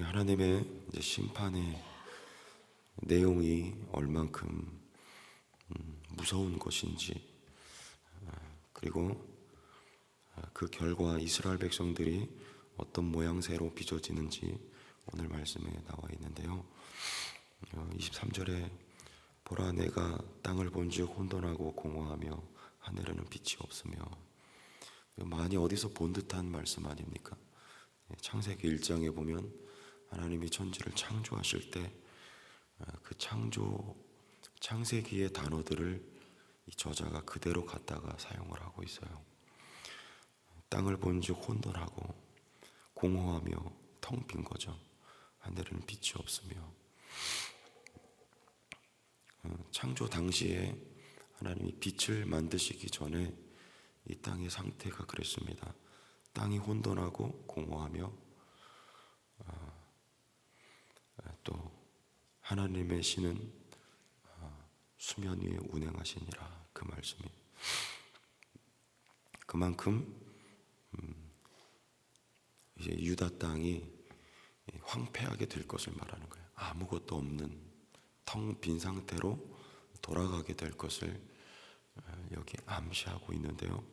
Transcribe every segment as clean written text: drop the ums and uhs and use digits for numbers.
하나님의 이제 심판의 내용이 얼만큼 무서운 것인지, 그리고 그 결과 이스라엘 백성들이 어떤 모양새로 빚어지는지 오늘 말씀에 나와 있는데요. 23절에 보라 내가 땅을 본즉 혼돈하고 공허하며 하늘에는 빛이 없으며, 많이 어디서 본 듯한 말씀 아닙니까? 창세기 1장에 보면 하나님이 천지를 창조하실 때 그 창세기의 단어들을 이 저자가 그대로 갖다가 사용을 하고 있어요. 땅을 본즉 혼돈하고 공허하며 텅 빈 거죠. 하늘에는 빛이 없으며. 창조 당시에 하나님이 빛을 만드시기 전에 이 땅의 상태가 그랬습니다. 땅이 혼돈하고 공허하며 또 하나님의 신은 수면 위에 운행하시니라, 그 말씀이 그만큼 이제 유다 땅이 황폐하게 될 것을 말하는 거예요. 아무것도 없는 텅 빈 상태로 돌아가게 될 것을 여기 암시하고 있는데요.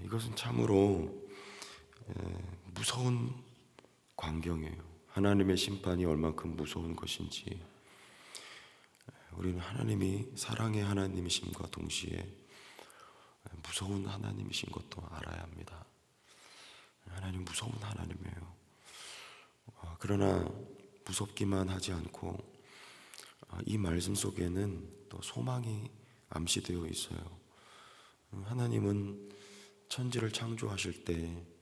이것은 참으로 무서운 광경이에요. 하나님의 심판이 얼만큼 무서운 것인지 우리는 하나님이 사랑의 하나님이심과 동시에 무서운 하나님이신 것도 알아야 합니다. 하나님 무서운 하나님이에요. 그러나 무섭기만 하지 않고 이 말씀 속에는 또 소망이 암시되어 있어요. 하나님은 천지를 창조하실 때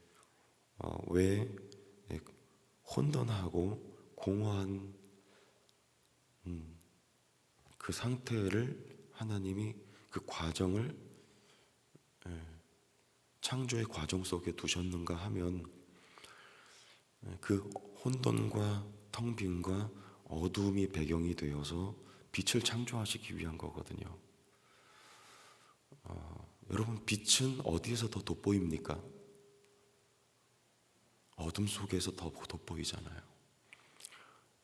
왜 혼돈하고 공허한 그 상태를 하나님이 그 과정을 창조의 과정 속에 두셨는가 하면 그 혼돈과 텅 빈과 어두움이 배경이 되어서 빛을 창조하시기 위한 거거든요. 여러분, 빛은 어디에서 더 돋보입니까? 어둠 속에서 더 돋보이잖아요.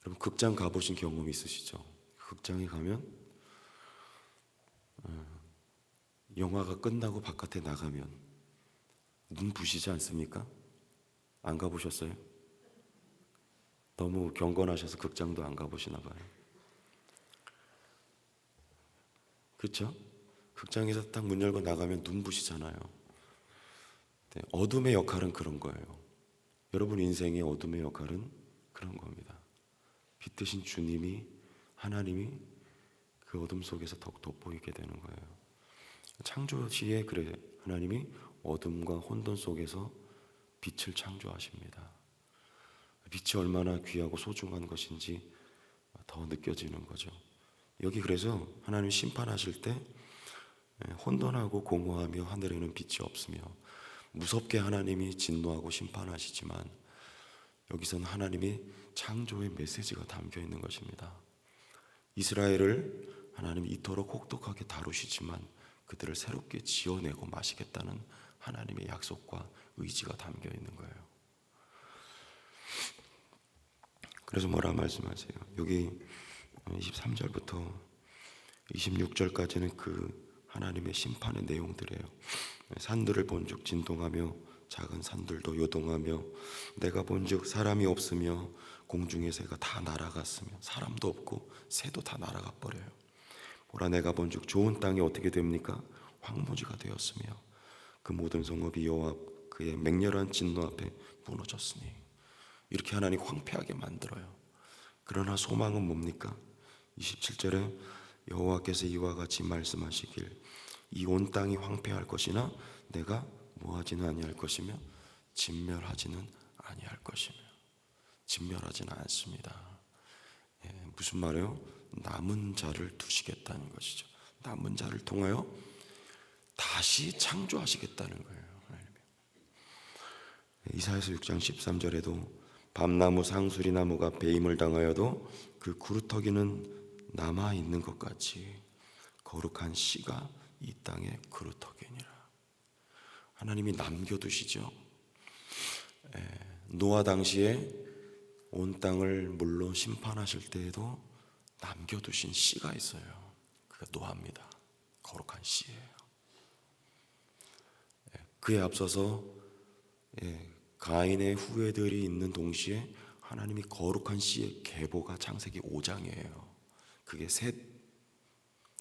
여러분, 극장 가보신 경험 있으시죠? 극장에 가면 영화가 끝나고 바깥에 나가면 눈 부시지 않습니까? 안 가보셨어요? 너무 경건하셔서 극장도 안 가보시나 봐요. 그렇죠? 극장에서 딱 문 열고 나가면 눈 부시잖아요. 어둠의 역할은 그런 거예요. 여러분 인생의 어둠의 역할은 그런 겁니다. 빛 대신 주님이, 하나님이 그 어둠 속에서 더욱 돋보이게 되는 거예요. 창조 시에 그래 하나님이 어둠과 혼돈 속에서 빛을 창조하십니다. 빛이 얼마나 귀하고 소중한 것인지 더 느껴지는 거죠. 여기 그래서 하나님 심판하실 때 혼돈하고 공허하며 하늘에는 빛이 없으며, 무섭게 하나님이 진노하고 심판하시지만 여기서는 하나님이 창조의 메시지가 담겨 있는 것입니다. 이스라엘을 하나님이 이토록 혹독하게 다루시지만 그들을 새롭게 지어내고 마시겠다는 하나님의 약속과 의지가 담겨 있는 거예요. 그래서 뭐라 말씀하세요? 여기 23절부터 26절까지는 그 하나님의 심판의 내용들이에요. 산들을 본즉 진동하며 작은 산들도 요동하며, 내가 본즉 사람이 없으며 공중의 새가 다 날아갔으며, 사람도 없고 새도 다 날아가 버려요. 보라 내가 본즉 좋은 땅이 어떻게 됩니까? 황무지가 되었으며 그 모든 성읍이 여호와 그의 맹렬한 진노 앞에 무너졌으니. 이렇게 하나님 황폐하게 만들어요. 그러나 소망은 뭡니까? 27절에 여호와께서 이와 같이 말씀하시길, 이 온 땅이 황폐할 것이나 내가 뭐하지는 아니할 것이며 진멸하지는 아니할 것이며. 진멸하지는 않습니다. 무슨 말이에요? 남은 자를 두시겠다는 것이죠. 남은 자를 통하여 다시 창조하시겠다는 거예요. 이사야서 6장 13절에도 밤나무 상수리 나무가 배임을 당하여도 그 구루터기는 남아있는 것 같이 거룩한 씨가 이 땅에 그루터기니라. 하나님이 남겨두시죠. 노아 당시에 온 땅을 물론 심판하실 때에도 남겨두신 씨가 있어요. 그게 노아입니다. 거룩한 씨예요. 그에 앞서서 가인의 후예들이 있는 동시에 하나님이 거룩한 씨의 계보가 창세기 5장이에요. 그게 셋,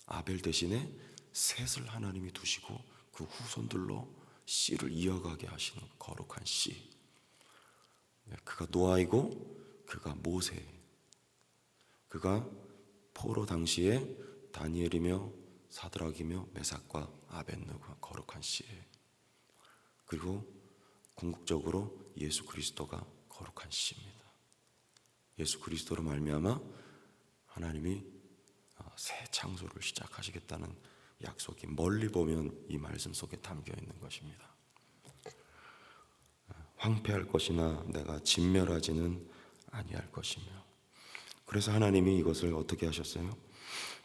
아벨 대신에 셋을 하나님이 두시고 그 후손들로 씨를 이어가게 하시는 거룩한 씨. 그가 노아이고 그가 모세. 그가 포로 당시에 다니엘이며 사드락이며 메삭과 아벳느고가 거룩한 씨예요. 그리고 궁극적으로 예수 그리스도가 거룩한 씨입니다. 예수 그리스도로 말미암아 하나님이 새 창조를 시작하시겠다는 약속이 멀리 보면 이 말씀 속에 담겨 있는 것입니다. 황폐할 것이나 내가 진멸하지는 아니할 것이며. 그래서 하나님이 이것을 어떻게 하셨어요?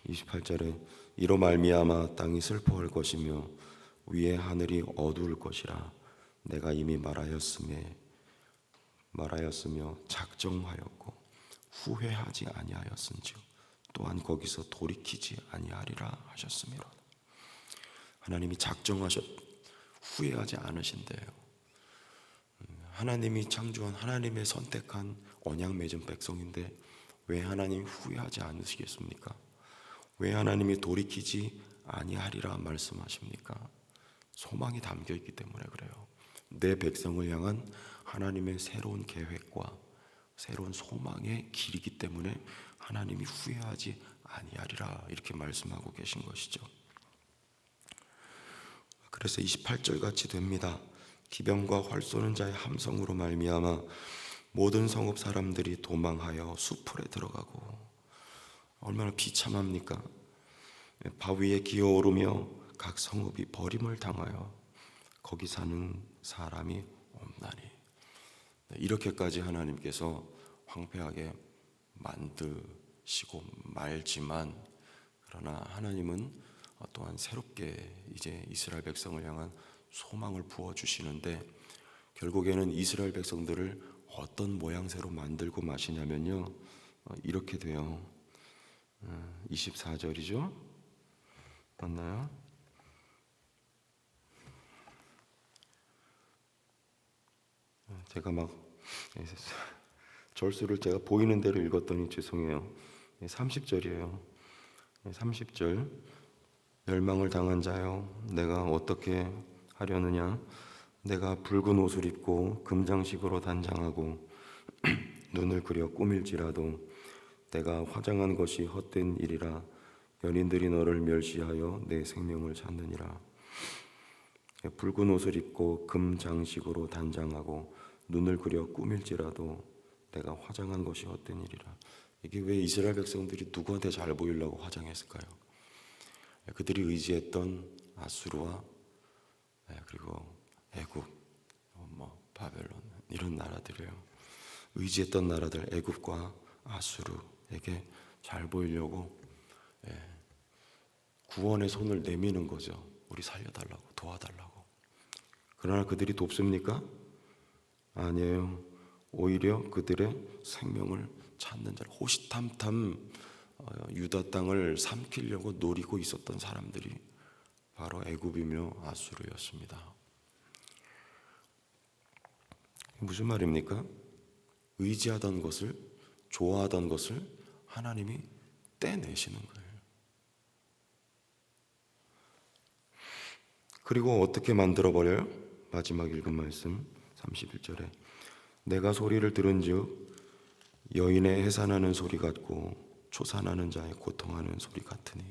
28절에 이로 말미암아 땅이 슬퍼할 것이며 위에 하늘이 어두울 것이라 내가 이미 말하였으며 작정하였고 후회하지 아니하였은즉 또한 거기서 돌이키지 아니하리라 하셨으므로. 하나님이 작정하셨, 후회하지 않으신대요. 하나님이 창조한, 하나님의 선택한 언약 맺은 백성인데 왜 하나님 후회하지 않으시겠습니까? 왜 하나님이 돌이키지 아니하리라 말씀하십니까? 소망이 담겨 있기 때문에 그래요. 내 백성을 향한 하나님의 새로운 계획과 새로운 소망의 길이기 때문에 하나님이 후회하지 아니하리라 이렇게 말씀하고 계신 것이죠. 그래서 28절 같이 됩니다. 기병과 활 쏘는 자의 함성으로 말미암아 모든 성읍 사람들이 도망하여 수풀에 들어가고. 얼마나 비참합니까? 바위에 기어오르며 각 성읍이 버림을 당하여 거기 사는 사람이 없나니. 이렇게까지 하나님께서 황폐하게 만드시고 말지만, 그러나 하나님은 또한 새롭게 이제 이스라엘 백성을 향한 소망을 부어주시는데, 결국에는 이스라엘 백성들을 어떤 모양새로 만들고 마시냐면요, 이렇게 돼요. 24절이죠? 맞나요? 제가 막 절수를 제가 보이는 대로 읽었더니 죄송해요. 30절이에요. 30절. 멸망을 당한 자여 내가 어떻게 하려느냐. 내가 붉은 옷을 입고 금장식으로 단장하고 눈을 그려 꾸밀지라도 내가 화장한 것이 헛된 일이라. 연인들이 너를 멸시하여 내 생명을 찾느니라. 붉은 옷을 입고 금장식으로 단장하고 눈을 그려 꾸밀지라도 내가 화장한 것이 헛된 일이라. 이게 왜 이스라엘 백성들이 누구한테 잘 보이려고 화장했을까요? 그들이 의지했던 아수르와 그리고 애굽, 바벨론 이런 나라들이에요. 의지했던 나라들 애굽과 아수르에게 잘 보이려고 구원의 손을 내미는 거죠. 우리 살려달라고, 도와달라고. 그러나 그들이 돕습니까? 아니에요. 오히려 그들의 생명을 찾는 자를, 호시탐탐 유다 땅을 삼키려고 노리고 있었던 사람들이 바로 애굽이며 아수르였습니다. 무슨 말입니까? 의지하던 것을, 좋아하던 것을 하나님이 떼내시는 거예요. 그리고 어떻게 만들어버려요? 마지막 읽은 말씀 31절에 내가 소리를 들은즉 여인의 해산하는 소리 같고 초산하는 자의 고통하는 소리 같으니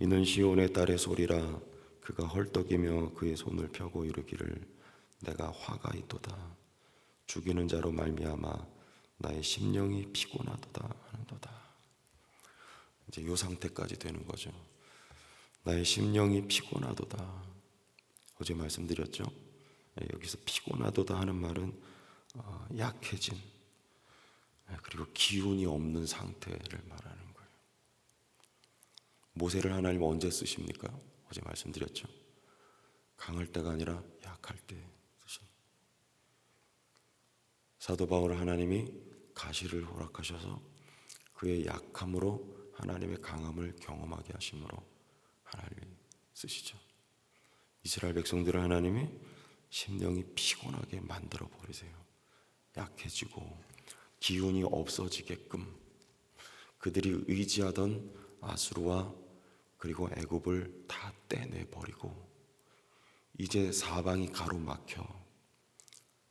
이는 시온의 딸의 소리라. 그가 헐떡이며 그의 손을 펴고 이르기를 내가 화가 있도다. 죽이는 자로 말미암아 나의 심령이 피곤하도다 하는도다. 이제 이 상태까지 되는 거죠. 나의 심령이 피곤하도다. 어제 말씀드렸죠. 여기서 피곤하도다 하는 말은 약해진, 그리고 기운이 없는 상태를 말하는 거예요. 모세를 하나님 언제 쓰십니까? 어제 말씀드렸죠. 강할 때가 아니라 약할 때 쓰신. 사도 바울은 하나님이 가시를 허락하셔서 그의 약함으로 하나님의 강함을 경험하게 하심으로 하나님이 쓰시죠. 이스라엘 백성들을 하나님이 심령이 피곤하게 만들어 버리세요. 약해지고 기운이 없어지게끔 그들이 의지하던 아수르와 그리고 애굽을 다 떼내 버리고 이제 사방이 가로막혀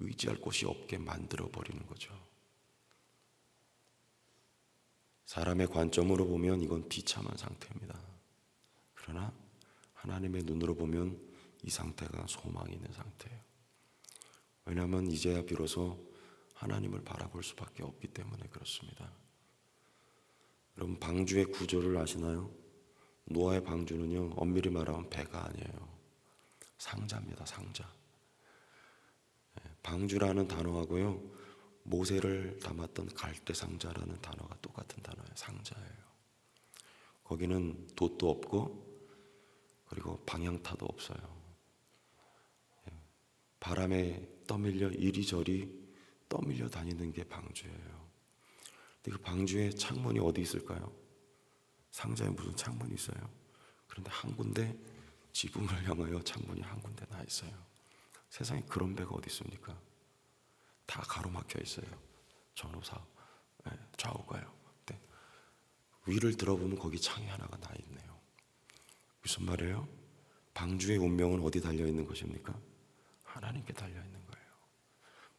의지할 곳이 없게 만들어 버리는 거죠. 사람의 관점으로 보면 이건 비참한 상태입니다. 그러나 하나님의 눈으로 보면 이 상태가 소망이 있는 상태예요. 왜냐하면 이제야 비로소 하나님을 바라볼 수밖에 없기 때문에 그렇습니다. 여러분, 방주의 구조를 아시나요? 노아의 방주는요, 엄밀히 말하면 배가 아니에요. 상자입니다. 상자. 방주라는 단어하고요, 모세를 담았던 갈대상자라는 단어가 똑같은 단어예요. 상자예요. 거기는 돛도 없고 그리고 방향타도 없어요. 바람에 떠밀려 이리저리 떠밀려 다니는 게 방주예요. 근데 그 방주에 창문이 어디 있을까요? 상자에 무슨 창문이 있어요? 그런데 한 군데 지붕을 향하여 창문이 한 군데 나 있어요. 세상에 그런 배가 어디 있습니까? 다 가로막혀 있어요. 전후사 좌우가요. 네. 위를 들어보면 거기 창이 하나가 나 있네요. 무슨 말이에요? 방주의 운명은 어디 달려 있는 것입니까? 하나님께 달려 있는 거예요.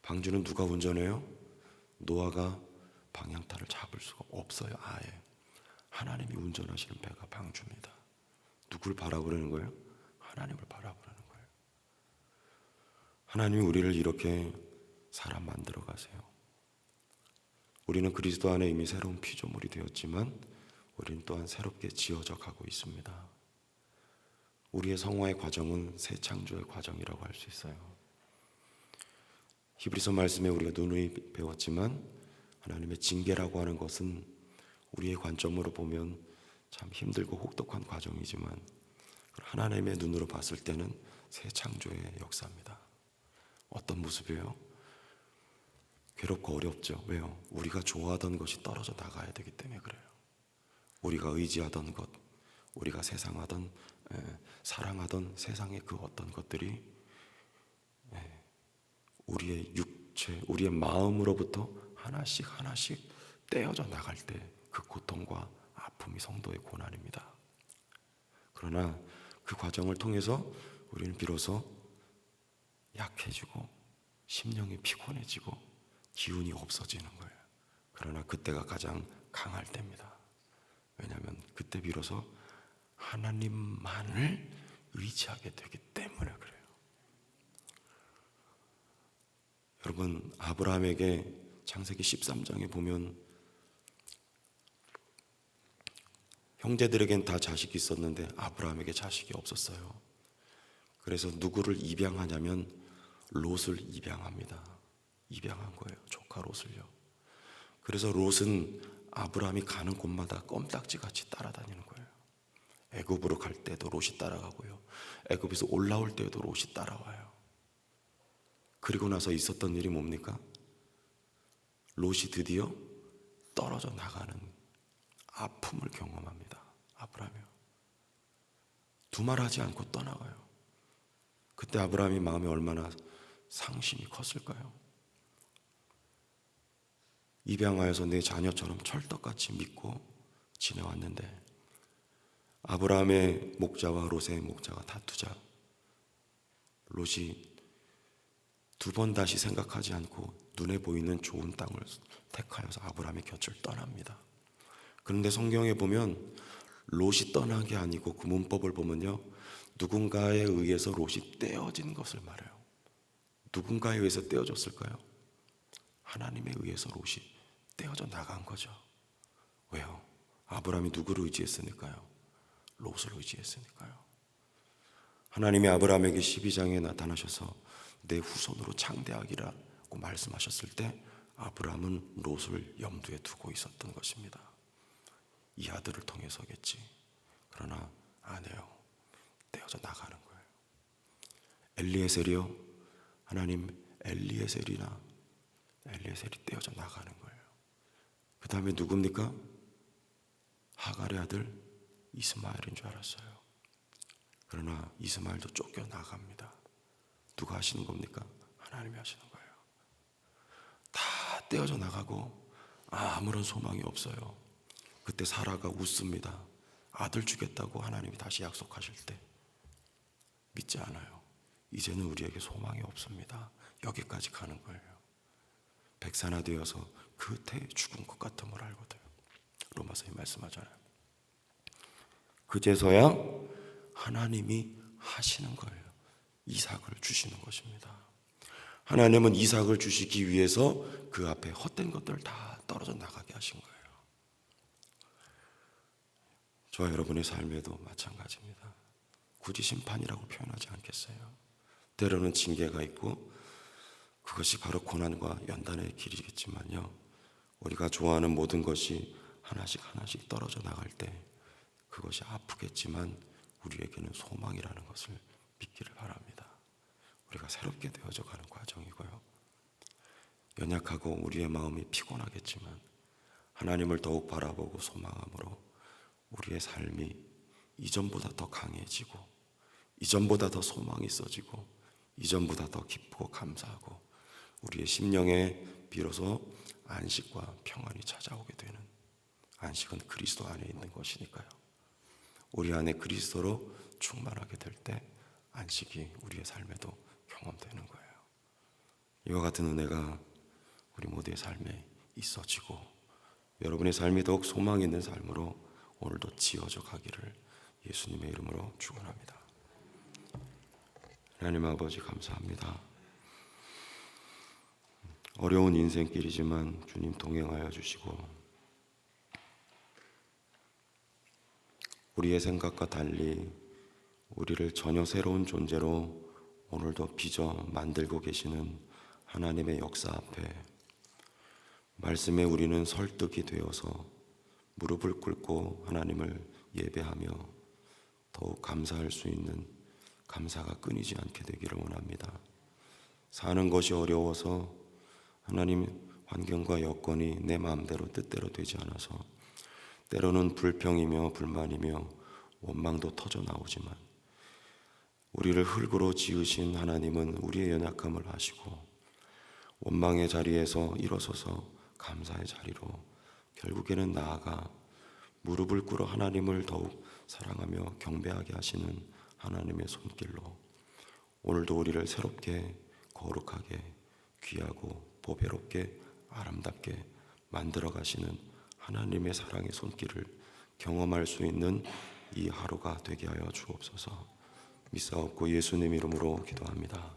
방주는 누가 운전해요? 노아가 방향타를 잡을 수가 없어요. 아예 하나님이 운전하시는 배가 방주입니다. 누굴 바라보려는 거예요? 하나님을 바라보려는 거예요. 하나님이 우리를 이렇게 사람 만들어 가세요. 우리는 그리스도 안에 이미 새로운 피조물이 되었지만 우리는 또한 새롭게 지어져 가고 있습니다. 우리의 성화의 과정은 새 창조의 과정이라고 할 수 있어요. 히브리서 말씀에 우리가 누누이 배웠지만 하나님의 징계라고 하는 것은 우리의 관점으로 보면 참 힘들고 혹독한 과정이지만 하나님의 눈으로 봤을 때는 새 창조의 역사입니다. 어떤 모습이에요? 괴롭고 어렵죠. 왜요? 우리가 좋아하던 것이 떨어져 나가야 되기 때문에 그래요. 우리가 의지하던 것, 우리가 사랑하던 세상의 그 어떤 것들이 우리의 육체, 우리의 마음으로부터 하나씩 떼어져 나갈 때 그 고통과 아픔이 성도의 고난입니다. 그러나 그 과정을 통해서 우리는 비로소 약해지고 심령이 피곤해지고 기운이 없어지는 거예요. 그러나 그때가 가장 강할 때입니다. 왜냐하면 그때 비로소 하나님만을 의지하게 되기 때문에 그래요. 여러분, 아브라함에게 창세기 13장에 보면 형제들에겐 다 자식이 있었는데 아브라함에게 자식이 없었어요. 그래서 누구를 입양하냐면 롯을 입양합니다. 입양한 거예요. 조카 롯을요. 그래서 롯은 아브라함이 가는 곳마다 껌딱지같이 따라다니는 거예요. 애굽으로 갈 때도 롯이 따라가고요. 애굽에서 올라올 때도 롯이 따라와요. 그리고 나서 있었던 일이 뭡니까? 롯이 드디어 떨어져 나가는 아픔을 경험합니다. 아브라함이요. 두말하지 않고 떠나가요. 그때 아브라함이 마음이 얼마나 상심이 컸을까요? 입양하여서 내 자녀처럼 철떡같이 믿고 지내왔는데 아브라함의 목자와 롯의 목자가 다투자 롯이 두 번 다시 생각하지 않고 눈에 보이는 좋은 땅을 택하여서 아브라함의 곁을 떠납니다. 그런데 성경에 보면 롯이 떠난 게 아니고 그 문법을 보면요, 누군가에 의해서 롯이 떼어진 것을 말해요. 누군가에 의해서 떼어졌을까요? 하나님에 의해서 롯이 떼어져 나간 거죠. 왜요? 아브라함이 누구를 의지했으니까요? 롯을 의지했으니까요. 하나님이 아브라함에게 12장에 나타나셔서 내 후손으로 창대하기라고 말씀하셨을 때 아브라함은 롯을 염두에 두고 있었던 것입니다. 이 아들을 통해서겠지. 그러나 아니에요. 떼어져 나가는 거예요. 엘리에셀이요, 하나님 엘리에셀이나 엘리에셀이 떼어져 나가는 거예요. 그 다음에 누굽니까? 하갈의 아들 이스마엘인 줄 알았어요. 그러나 이스마엘도 쫓겨나갑니다. 누가 하시는 겁니까? 하나님이 하시는 거예요. 다 떼어져 나가고 아무런 소망이 없어요. 그때 사라가 웃습니다. 아들 주겠다고 하나님이 다시 약속하실 때 믿지 않아요. 이제는 우리에게 소망이 없습니다. 여기까지 가는 거예요. 백사나 되어서 그 태에 죽은 것 같음을 알거든요. 로마서에 말씀하잖아요. 그제서야 하나님이 하시는 거예요. 이삭을 주시는 것입니다. 하나님은 이삭을 주시기 위해서 그 앞에 헛된 것들 다 떨어져 나가게 하신 거예요. 저와 여러분의 삶에도 마찬가지입니다. 굳이 심판이라고 표현하지 않겠어요. 때로는 징계가 있고 그것이 바로 고난과 연단의 길이겠지만요, 우리가 좋아하는 모든 것이 하나씩 하나씩 떨어져 나갈 때 그것이 아프겠지만 우리에게는 소망이라는 것을 믿기를 바랍니다. 우리가 새롭게 되어져 가는 과정이고요, 연약하고 우리의 마음이 피곤하겠지만 하나님을 더욱 바라보고 소망함으로 우리의 삶이 이전보다 더 강해지고 이전보다 더 소망이 있어지고 이전보다 더 기쁘고 감사하고 우리의 심령에 비로소 안식과 평안이 찾아오게 되는, 안식은 그리스도 안에 있는 것이니까요. 우리 안에 그리스도로 충만하게 될 때 안식이 우리의 삶에도 경험되는 거예요. 이와 같은 은혜가 우리 모두의 삶에 있어지고 여러분의 삶이 더욱 소망 있는 삶으로 오늘도 지어져 가기를 예수님의 이름으로 축원합니다. 하나님 아버지 감사합니다. 어려운 인생길이지만 주님 동행하여 주시고 우리의 생각과 달리 우리를 전혀 새로운 존재로 오늘도 빚어 만들고 계시는 하나님의 역사 앞에 말씀에 우리는 설득이 되어서 무릎을 꿇고 하나님을 예배하며 더욱 감사할 수 있는 감사가 끊이지 않게 되기를 원합니다. 사는 것이 어려워서 하나님 환경과 여건이 내 마음대로 뜻대로 되지 않아서 때로는 불평이며 불만이며 원망도 터져 나오지만 우리를 흙으로 지으신 하나님은 우리의 연약함을 아시고 원망의 자리에서 일어서서 감사의 자리로 결국에는 나아가 무릎을 꿇어 하나님을 더욱 사랑하며 경배하게 하시는 하나님의 손길로 오늘도 우리를 새롭게 거룩하게 귀하고 보배롭게 아름답게 만들어 가시는 하나님의 사랑의 손길을 경험할 수 있는 이 하루가 되게 하여 주옵소서. 믿사옵고 예수님 이름으로 기도합니다.